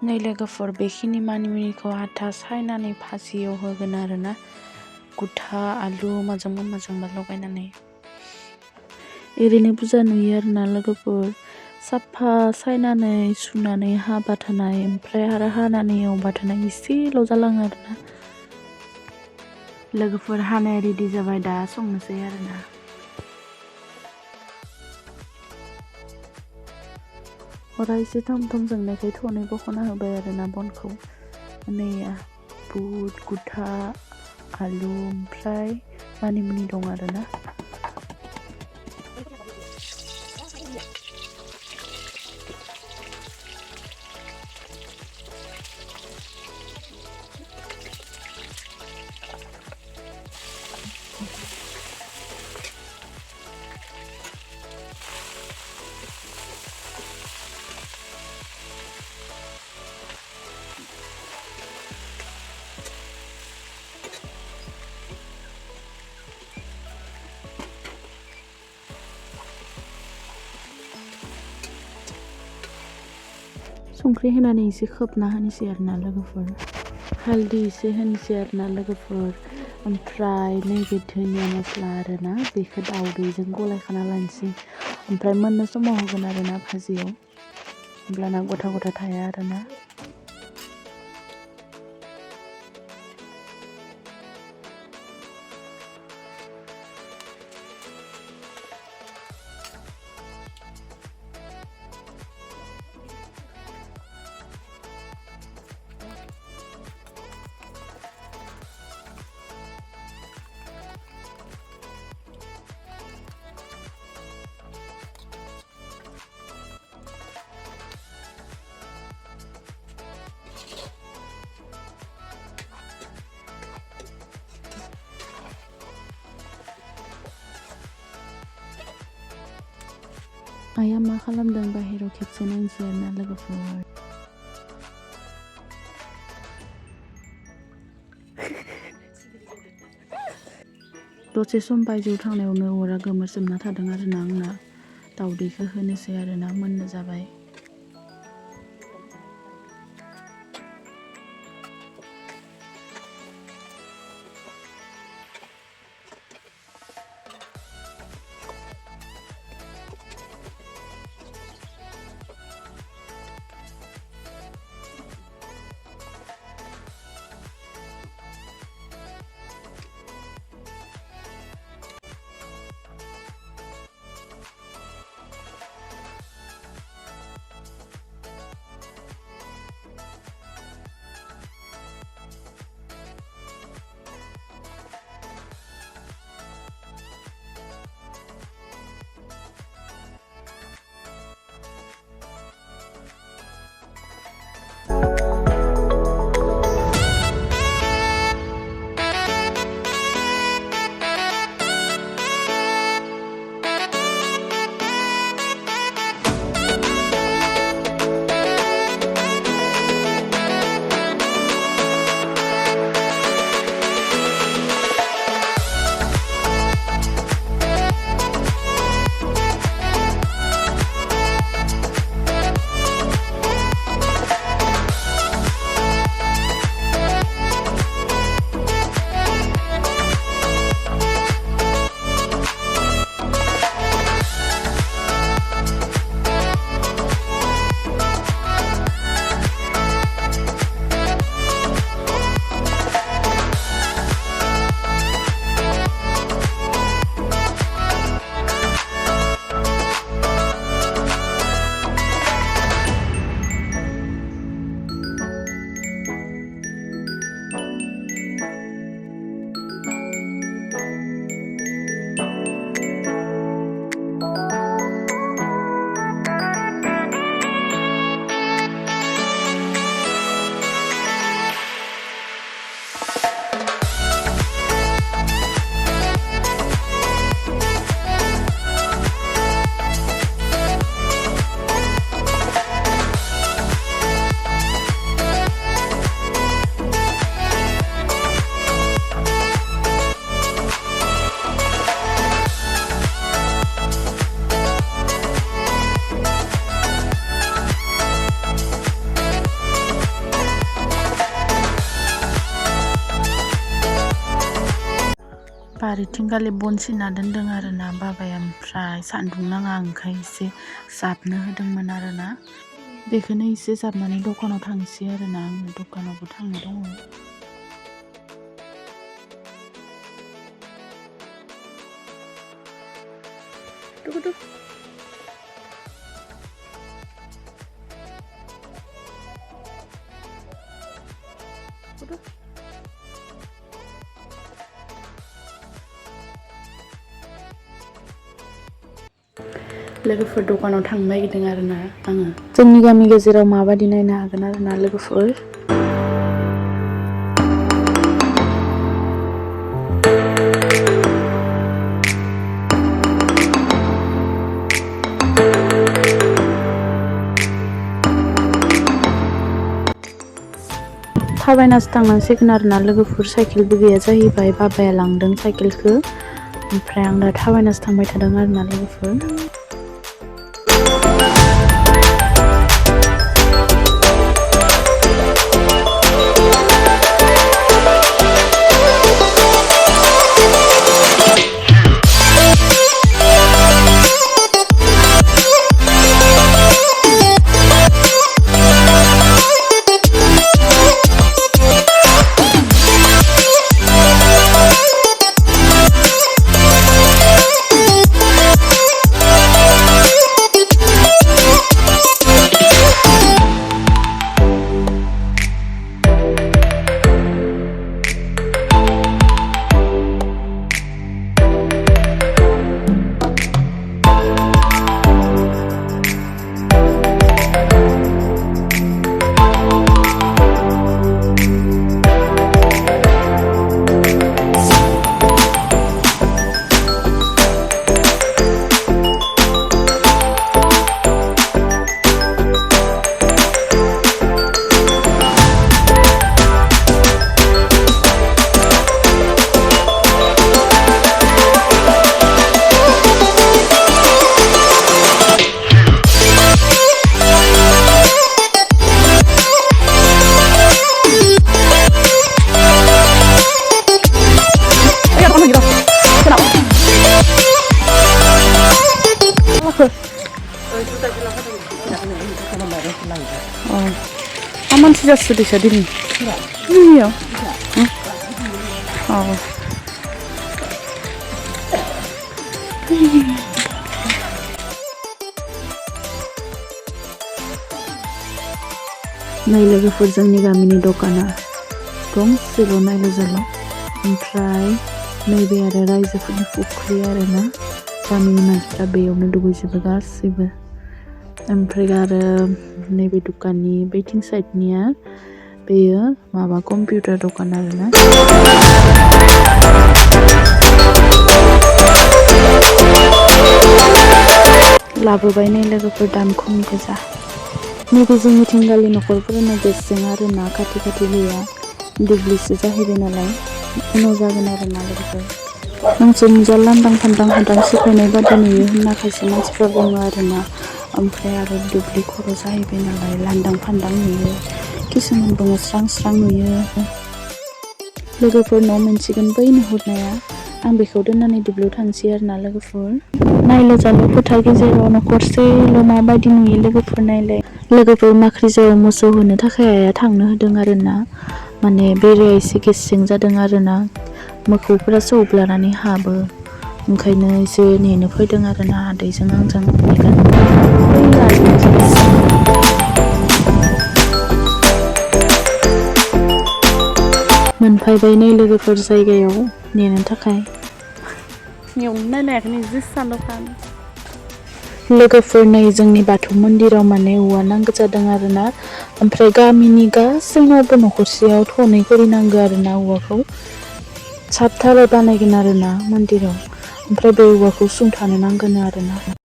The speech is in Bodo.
नै लोगोफोर बेखिनि मानिमुनिखौ आथा सायनानै भाजियाव होगोन आरोना गुथा आलु माजोंबा लगायनानै ओरैनो बुरजा नुयो आरोना लोगोफोर साफा सायनानै सुनानै हाबा थानाय ओमफ्राय आरो हानानै एवबा थानाय एसेल' जालाङो आरोना लोगोफोर हानाया रेडि जाबाय दा संनोसै आरोना अरा एसे थम थम जोंनायखाय थनै बख'ना होबाय आरोना बनखौ नैया बुट गुथा आलु ओमफ्राय मानिमुनि दं आरोना संख्रि होनानै एसे खोबना होनोसै आरोना लोगोफोर हालदै एसे होनोसै आरोना लोगोफोर ओमफ्राय नैबे धनिया मस्ला आरोना बेखौ दाउदैजों गलायखाना लानोसै ओमफ्राय मोननो समाव होगोन आरोना भाजियाव होमब्लाना गथा गथा थाया आरोना आइया मा खालामदों बाहेराव खेबसे नायनोसै आरोना लोगोफोर दसे सम बायजोआव थांनायावनो अरा गोमोरजोबना थादों आरोना आंना दाउदैखौ होनोसै आरोना मोननो जाबाय इथिंखालि बन सिनना दोनदों आरोना बाबाया ओमफ्राय सान्दुं नाङा ओंखाय एसे जाबनो होदोंमोन आरोना बेखौनो एसे जाबनानै दखानाव थांसै आरोना आङो दखानावबो थांनो दङ लोगोफोर दखानाव थांनो नागिरदों आरोना आङो जोंनि गामि गेजेराव माबादि नायनो हागोन आरोना लोगोफोर थाबायनासो थांनांसिगोन आरोना लोगोफोर साइकेलबो गैया जाहैबाय बाबाया लांदों साइकेलखौ ओमफ्राय आं दा थाबायनासो थांबाय थादों आरोना लोगोफोर Aman sih just di sini. Iya. Oh. Nay लोगोफोर जोंनि गामिनि दखाना गंसेल' नायल' जाल' ओमफ्राय नैबे आरो रायजोफोरनि फुख्रि आरोना गामिनि मानसिफ्रा बेयावनो दुगैजोबो गासैबो ओमफ्राय आरो नैबे दुकाननि बैथिं साइडनिया बेयो माबा कम्पिउटार दखान आरोना लाबोबाय नै लोगोफोर दाम खमनि गोजा नैबे जोंनि थिंगालि न'खरफोरना गेसजों आरोना खाथि खाथि गैया दुब्लिसो जाहैबाय नालाय उनाव जागोन आरोना लोगोफोर नोंसोरनिजा लांदां फांदां हादान सिफायनाय बादि नुयो होनना खायसे मानसिफ्रा बुङो आरोना ओमफ्राय आरो दुब्लि खर' जाहैबाय नालाय लांदां फांदां नुयो किसुमान बुङो स्रां स्रां नुयो लोगोफोर न' मोनसिगोन बै नुहुरनाया आं बेखौ दोननानै दुब्लियाव थांसै आरोना लोगोफोर नायल' जाल' फोथार गेजेराव न'खरसेल' माबायदि नुयो लोगोफोर नायलाय लोगोफोर माख्रिजायाव मोसौ होनो थाखाय आइया थांनो होदों आरोना माने बेराया एसे गेसें जादों आरोना मोखौफोरा सौग्लानानै हाबो ओंखायनो एसे नेनो फैदों आरोना आदैजों आंजों मोनफैबाय नै लोगोफोर जायगायाव नेनो थाखाय नेवनो नायनायाखै जोसाल'खान लोगोफोर नै जोंनि बाथौ मन्दिराव माने औवा नांगौ जादों आरोना ओमफ्राय गामिनि गासैनावबो न'खरसेयाव थनै करि नांगौ आरोना औवाखौ सातथालाय बानायगोन आरोना मन्दिराव ओमफ्राय बे औवाखौ सुंथानो नांगोन आरोना